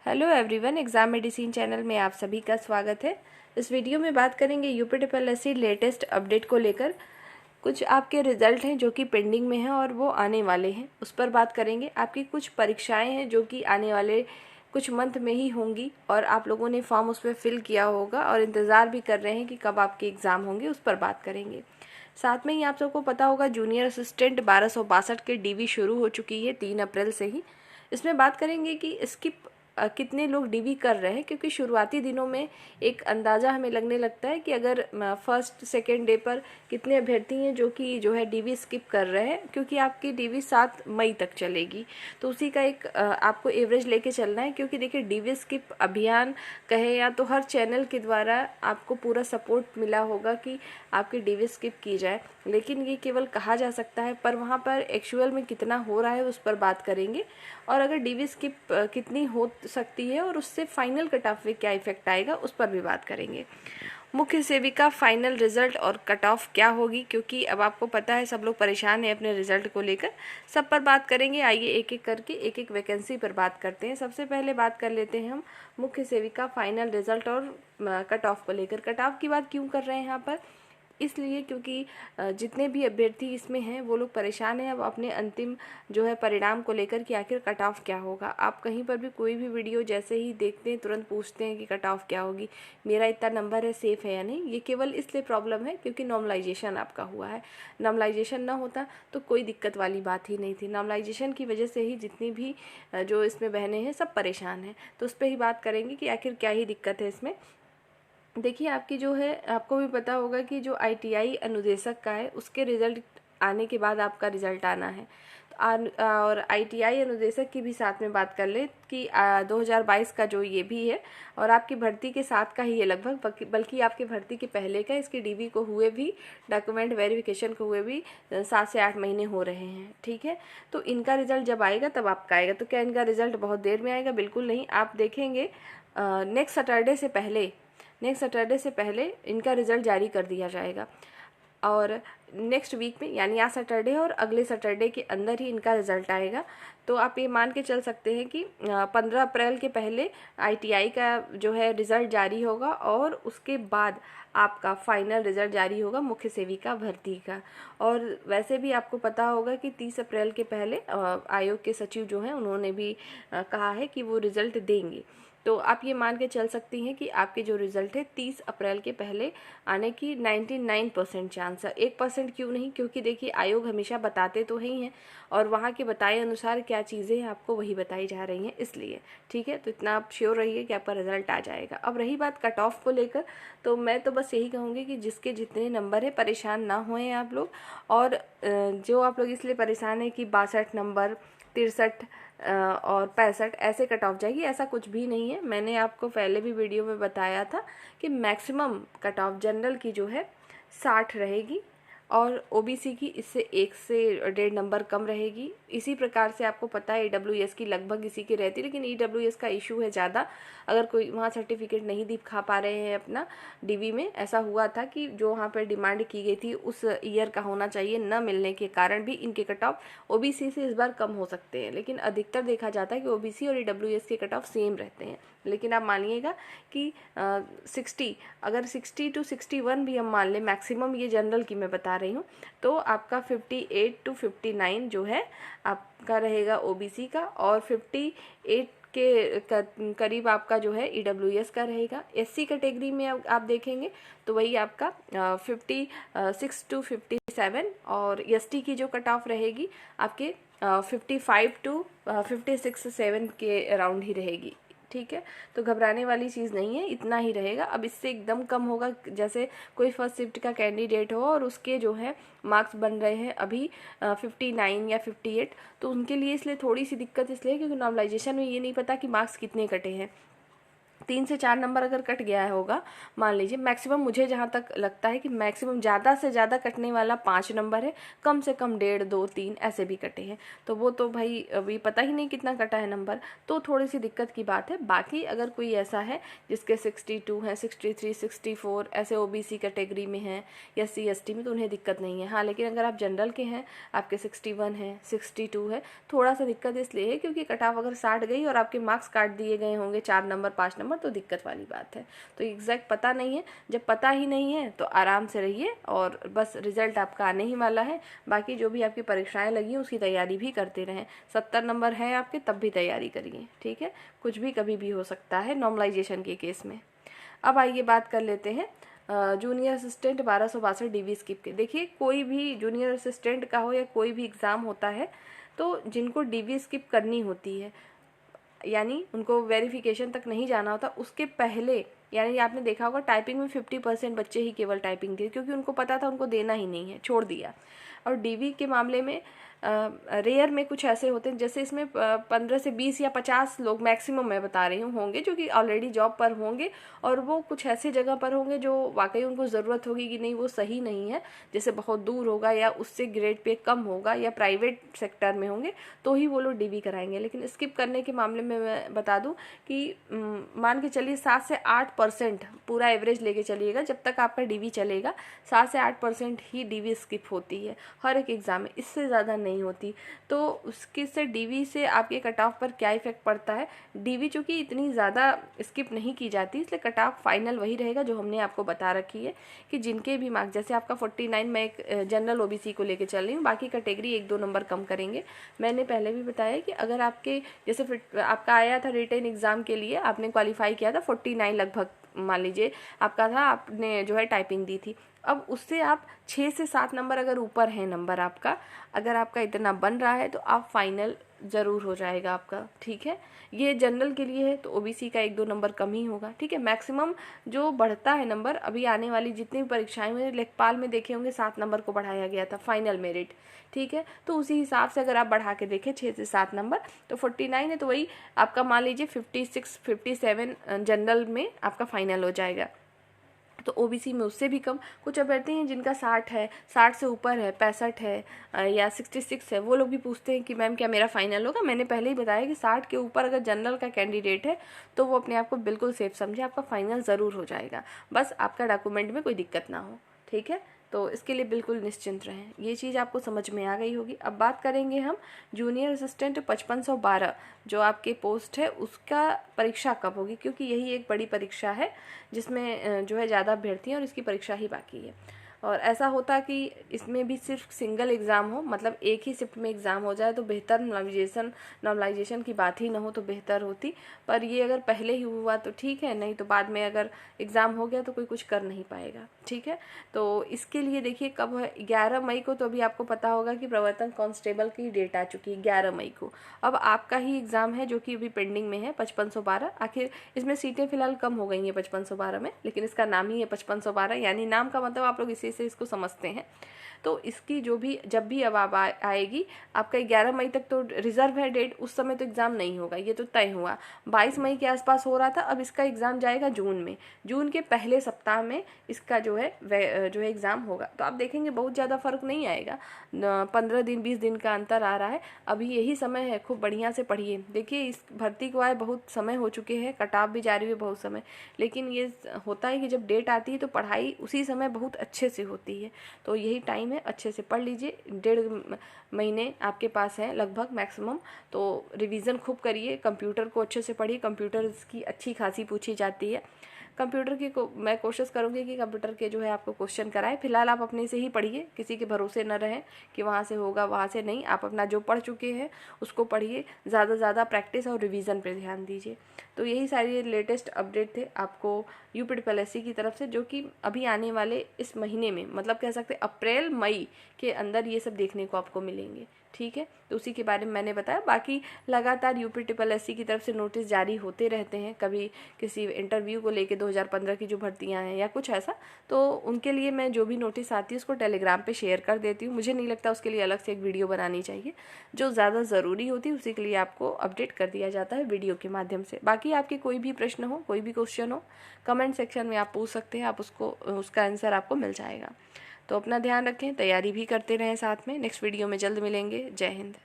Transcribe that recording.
Hello everyone, exam medicine channel में आप सभी का स्वागत है। इस वीडियो में बात करेंगे यूपीट्रिपल लेटेस्ट अपडेट को लेकर। कुछ आपके रिज़ल्ट हैं जो कि पेंडिंग में हैं और वो आने वाले हैं, उस पर बात करेंगे। आपकी कुछ परीक्षाएं हैं जो कि आने वाले कुछ मंथ में ही होंगी और आप लोगों ने फॉर्म उस पर फिल किया होगा और इंतज़ार भी कर रहे हैं कि कब आपके एग्ज़ाम होंगे, उस पर बात करेंगे। साथ में ही आप सबको पता होगा जूनियर असिस्टेंट 1262 के डीवी शुरू हो चुकी है 3 अप्रैल से ही। इसमें बात करेंगे कि इसकी कितने लोग डीवी कर रहे हैं, क्योंकि शुरुआती दिनों में एक अंदाज़ा हमें लगने लगता है कि अगर फर्स्ट सेकेंड डे पर कितने अभ्यर्थी हैं जो है डीवी स्किप कर रहे हैं, क्योंकि आपकी डीवी 7 मई तक चलेगी। तो उसी का एक आपको एवरेज लेके चलना है, क्योंकि देखिए डीवी स्किप अभियान कहे या तो हर चैनल के द्वारा आपको पूरा सपोर्ट मिला होगा कि आपकी डीवी स्किप की जाए, लेकिन ये केवल कहा जा सकता है, पर वहाँ पर एक्चुअल में कितना हो रहा है उस पर बात करेंगे। और अगर डीवी स्किप कितनी हो सकती है और उससे फाइनल कट ऑफ पे क्या इफेक्ट आएगा, उस पर भी बात करेंगे। मुख्य सेविका फाइनल रिजल्ट और कट ऑफ क्या होगी, क्योंकि अब आपको पता है सब लोग परेशान हैं अपने रिजल्ट को लेकर। सब पर बात करेंगे। आइए एक एक करके एक एक वैकेंसी पर बात करते हैं। सबसे पहले बात कर लेते हैं हम मुख्य सेविका फाइनल रिजल्ट और कट ऑफ को लेकर। कट ऑफ की बात क्यों कर रहे हैं यहाँ पर? इसलिए क्योंकि जितने भी अभ्यर्थी इसमें हैं वो लोग परेशान हैं अब अपने अंतिम जो है परिणाम को लेकर कि आखिर कट ऑफ क्या होगा। आप कहीं पर भी कोई भी वीडियो जैसे ही देखते हैं तुरंत पूछते हैं कि कट ऑफ क्या होगी, मेरा इतना नंबर है, सेफ़ है या नहीं। ये केवल इसलिए प्रॉब्लम है क्योंकि नॉर्मलाइजेशन आपका हुआ है। नॉर्मलाइजेशन ना होता तो कोई दिक्कत वाली बात ही नहीं थी। नॉर्मलाइजेशन की वजह से ही जितनी भी जो इसमें बहनें हैं सब परेशान हैं। तो उस पर ही बात करेंगे कि आखिर क्या ही दिक्कत है इसमें। देखिए आपकी जो है, आपको भी पता होगा कि जो आईटीआई अनुदेशक का है उसके रिज़ल्ट आने के बाद आपका रिज़ल्ट आना है। और आईटीआई अनुदेशक की भी साथ में बात कर ले कि 2022 का जो ये भी है और आपकी भर्ती के साथ का ही है लगभग, बल्कि आपकी भर्ती के पहले का। इसकी डीवी को हुए भी, डॉक्यूमेंट वेरिफिकेशन को हुए भी 7 से 8 महीने हो रहे हैं। ठीक है, तो इनका रिज़ल्ट जब आएगा तब आपका आएगा। तो क्या इनका रिज़ल्ट बहुत देर में आएगा? बिल्कुल नहीं। आप देखेंगे नेक्स्ट सैटरडे से पहले इनका रिज़ल्ट जारी कर दिया जाएगा और नेक्स्ट वीक में, यानी आज सैटरडे और अगले सैटरडे के अंदर ही इनका रिज़ल्ट आएगा। तो आप ये मान के चल सकते हैं कि 15 अप्रैल के पहले आईटीआई का जो है रिज़ल्ट जारी होगा और उसके बाद आपका फाइनल रिज़ल्ट जारी होगा मुख्य सेविका भर्ती का। और वैसे भी आपको पता होगा कि 30 अप्रैल के पहले आयोग के सचिव जो हैं उन्होंने भी कहा है कि वो रिज़ल्ट देंगे। तो आप ये मान के चल सकती हैं कि आपके जो रिज़ल्ट है 30 अप्रैल के पहले आने की 99% चांस है। 1% क्यों नहीं? क्योंकि देखिए आयोग हमेशा बताते तो ही हैं और वहाँ के बताए अनुसार क्या चीज़ें हैं आपको वही बताई जा रही हैं, इसलिए। ठीक है, तो इतना आप श्योर रहिए कि आपका रिज़ल्ट आ जाएगा। अब रही बात कट ऑफ को लेकर, तो मैं तो बस यही कहूँगी कि जिसके जितने नंबर है परेशान ना होएं आप लोग। और जो आप लोग इसलिए परेशान हैं कि 62 नंबर, 63 और 65 ऐसे कट ऑफ जाएगी, ऐसा कुछ भी नहीं है। मैंने आपको पहले भी वीडियो में बताया था कि मैक्सिमम कट ऑफ जनरल की जो है 60 रहेगी और ओबीसी की इससे 1 से 1.5 नंबर कम रहेगी। इसी प्रकार से आपको पता है ईडब्ल्यूएस की लगभग इसी की रहती है, लेकिन ईडब्ल्यूएस का इशू है ज़्यादा। अगर कोई वहाँ सर्टिफिकेट नहीं दिखा पा रहे हैं अपना डीवी में, ऐसा हुआ था कि जो वहाँ पर डिमांड की गई थी उस ईयर का होना चाहिए, न मिलने के कारण भी इनके कट ऑफ ओबीसी से इस बार कम हो सकते हैं। लेकिन अधिकतर देखा जाता है कि ओबीसी और ईडब्ल्यूएस के कट ऑफ सेम रहते हैं। लेकिन आप मानिएगा कि 60, अगर 60 to 61 भी हम मान लें मैक्सिमम, ये जनरल की मैं बता रही हूँ, तो आपका 58 to 59 जो है आपका रहेगा ओबीसी का और 58 के करीब आपका जो है ईडब्ल्यूएस का रहेगा। एससी कैटेगरी में आप देखेंगे तो वही आपका 56 to 57 और एसटी की जो कट ऑफ रहेगी आपके 55 to 56-7 के अराउंड ही रहेगी। ठीक है, तो घबराने वाली चीज़ नहीं है, इतना ही रहेगा। अब इससे एकदम कम होगा, जैसे कोई फर्स्ट शिफ्ट का कैंडिडेट हो और उसके जो है मार्क्स बन रहे हैं अभी 59 या 58, तो उनके लिए इसलिए थोड़ी सी दिक्कत इसलिए क्योंकि नॉर्मलाइजेशन में ये नहीं पता कि मार्क्स कितने कटे हैं। 3 से 4 नंबर अगर कट गया होगा, मान लीजिए मैक्सिमम, मुझे जहाँ तक लगता है कि मैक्सिमम ज़्यादा से ज़्यादा कटने वाला 5 नंबर है, कम से कम 1.5, 2, 3 ऐसे भी कटे हैं। तो वो तो भाई अभी पता ही नहीं कितना कटा है नंबर, तो थोड़ी सी दिक्कत की बात है। बाकी अगर कोई ऐसा है जिसके 62 हैं, 63, 64 ऐसे OBC कैटेगरी में हैं या CST में, तो उन्हें दिक्कत नहीं है। हाँ, लेकिन अगर आप जनरल के हैं, आपके 61 है, 62 है, थोड़ा सा दिक्कत इसलिए है क्योंकि कट ऑफ अगर 60 गई और आपके मार्क्स काट दिए गए होंगे 4 नंबर 5 नंबर, तो दिक्कत वाली बात है। तो एग्जैक्ट पता नहीं है, जब पता ही नहीं है तो आराम से रहिए और बस रिजल्ट आपका आने ही वाला है। बाकी जो भी आपकी परीक्षाएं लगी उसकी तैयारी भी करते रहें। 70 नंबर है आपके तब भी तैयारी करिए, ठीक है। कुछ भी कभी भी हो सकता है नॉर्मलाइजेशन के केस में। अब आइए बात कर लेते हैं जूनियर असिस्टेंट 1262 DV स्किप के। देखिए, कोई भी जूनियर असिस्टेंट का हो या कोई भी एग्ज़ाम होता है, तो जिनको DV स्किप करनी होती है, यानी उनको वेरिफिकेशन तक नहीं जाना होता, उसके पहले, यानी आपने देखा होगा टाइपिंग में 50% बच्चे ही केवल टाइपिंग दिए, क्योंकि उनको पता था उनको देना ही नहीं है, छोड़ दिया। और DV के मामले में रेयर में कुछ ऐसे होते हैं, जैसे इसमें 15 से 20 या 50 लोग मैक्सिमम मैं बता रही हूँ होंगे, जो कि ऑलरेडी जॉब पर होंगे और वो कुछ ऐसी जगह पर होंगे जो वाकई उनको ज़रूरत होगी कि नहीं, वो सही नहीं है, जैसे बहुत दूर होगा या उससे ग्रेड पे कम होगा या प्राइवेट सेक्टर में होंगे, तो ही वो लोग DV कराएंगे। लेकिन स्किप करने के मामले में मैं बता दूं कि मान के चलिए 7 से 8% पूरा एवरेज लेके चलिएगा, जब तक आपका DV चलेगा 7 से 8% ही DV स्किप होती है हर एक एग्ज़ाम में, इससे ज़्यादा नहीं होती। तो उसके से DV से आपके कट ऑफ पर क्या इफेक्ट पड़ता है? DV चूँकि इतनी ज़्यादा स्किप नहीं की जाती, इसलिए कट ऑफ फाइनल वही रहेगा जो हमने आपको बता रखी है कि जिनके भी मार्क्स, जैसे आपका 49, मैं एक जनरल OBC को लेके चल रही हूँ, बाकी कैटेगरी 1-2 नंबर कम करेंगे। मैंने पहले भी बताया कि अगर आपके जैसे आपका आया था रिटेन एग्ज़ाम के लिए, आपने क्वालिफाई किया था 49 लगभग, मान लीजिए आपका था, आपने जो है टाइपिंग दी थी, अब उससे आप 6 से 7 नंबर अगर ऊपर है नंबर आपका, अगर आपका इतना बन रहा है तो आप फाइनल ज़रूर हो जाएगा आपका, ठीक है। ये जनरल के लिए है, तो OBC का 1-2 नंबर कम ही होगा, ठीक है। मैक्सिमम जो बढ़ता है नंबर, अभी आने वाली जितनी भी परीक्षाएं में, लेखपाल में देखे होंगे 7 नंबर को बढ़ाया गया था फाइनल मेरिट, ठीक है। तो उसी हिसाब से अगर आप बढ़ा के देखें 6 से 7 नंबर, तो 49 है तो वही आपका मान लीजिए 56, 57 जनरल में आपका फाइनल हो जाएगा। तो OBC में उससे भी कम। कुछ अभ्यर्थी हैं जिनका 60 है, 60 से ऊपर है, 65 है या 66 है, वो लोग भी पूछते हैं कि मैम क्या मेरा फाइनल होगा। मैंने पहले ही बताया कि 60 के ऊपर अगर जनरल का कैंडिडेट है तो वो अपने आप को बिल्कुल सेफ समझे, आपका फाइनल ज़रूर हो जाएगा, बस आपका डॉक्यूमेंट में कोई दिक्कत ना हो, ठीक है। तो इसके लिए बिल्कुल निश्चिंत रहें। ये चीज़ आपको समझ में आ गई होगी। अब बात करेंगे हम जूनियर असिस्टेंट 5512 जो आपके पोस्ट है, उसका परीक्षा कब होगी, क्योंकि यही एक बड़ी परीक्षा है जिसमें जो है ज़्यादा अभ्यर्थी हैं और इसकी परीक्षा ही बाकी है। और ऐसा होता कि इसमें भी सिर्फ सिंगल एग्ज़ाम हो, मतलब एक ही शिफ्ट में एग्ज़ाम हो जाए तो बेहतर, नॉर्मलाइजेशन की बात ही ना हो तो बेहतर होती। पर ये अगर पहले ही हुआ तो ठीक है, नहीं तो बाद में अगर एग्ज़ाम हो गया तो कोई कुछ कर नहीं पाएगा, ठीक है। तो इसके लिए देखिए कब है, 11 मई को, तो अभी आपको पता होगा कि प्रवर्तन कांस्टेबल की डेट आ चुकी है 11 मई को। अब आपका ही एग्ज़ाम है जो कि अभी पेंडिंग में है 5512। आखिर इसमें सीटें फिलहाल कम हो गई हैं 5512 में, लेकिन इसका नाम ही है 5512, यानी नाम का मतलब आप लोग इसी से इसको समझते हैं। तो इसकी जो भी जब भी अब आप आएगी, आपका 11 मई तक तो रिजर्व है डेट, उस समय तो एग्ज़ाम नहीं होगा, ये तो तय हुआ। 22 मई के आसपास हो रहा था, अब इसका एग्ज़ाम जाएगा जून में, जून के पहले सप्ताह में इसका जो है एग्ज़ाम होगा। तो आप देखेंगे बहुत ज़्यादा फ़र्क नहीं आएगा, 15 दिन 20 दिन का अंतर आ रहा है। अभी यही समय है, खूब बढ़िया से पढ़िए। देखिए इस भर्ती को आए बहुत समय हो चुके हैं, कटाव भी जारी हुए बहुत समय, लेकिन ये होता है कि जब डेट आती है तो पढ़ाई उसी समय बहुत अच्छे से होती है। तो यही टाइम है, अच्छे से पढ़ लीजिए। 1.5 महीने आपके पास है लगभग मैक्सिमम, तो रिवीजन खूब करिए, कंप्यूटर को अच्छे से पढ़िए, कंप्यूटर की अच्छी खासी पूछी जाती है। कंप्यूटर की मैं कोशिश करूँगी कि कंप्यूटर के जो है आपको क्वेश्चन कराए। फिलहाल आप अपने से ही पढ़िए, किसी के भरोसे न रहें कि वहाँ से होगा वहाँ से नहीं, आप अपना जो पढ़ चुके हैं उसको पढ़िए, ज़्यादा से ज़्यादा प्रैक्टिस और रिवीजन पे ध्यान दीजिए। तो यही सारी लेटेस्ट अपडेट थे आपको UPSSC की तरफ से, जो कि अभी आने वाले इस महीने में, मतलब कह सकते हैं अप्रैल मई के अंदर ये सब देखने को आपको मिलेंगे, ठीक है। तो उसी के बारे में मैंने बताया। बाकी लगातार UPSSC की तरफ से नोटिस जारी होते रहते हैं, कभी किसी इंटरव्यू को लेके 2015 की जो भर्तियां हैं या कुछ ऐसा, तो उनके लिए मैं जो भी नोटिस आती है उसको टेलीग्राम पे शेयर कर देती हूँ। मुझे नहीं लगता उसके लिए अलग से एक वीडियो बनानी चाहिए। जो ज़्यादा ज़रूरी होती है उसी के लिए आपको अपडेट कर दिया जाता है वीडियो के माध्यम से। बाकी आपके कोई भी प्रश्न हो, कोई भी क्वेश्चन हो, कमेंट सेक्शन में आप पूछ सकते हैं, आप उसका आंसर आपको मिल जाएगा। तो अपना ध्यान रखें, तैयारी भी करते रहें साथ में। नेक्स्ट वीडियो में जल्द मिलेंगे। जय हिंद।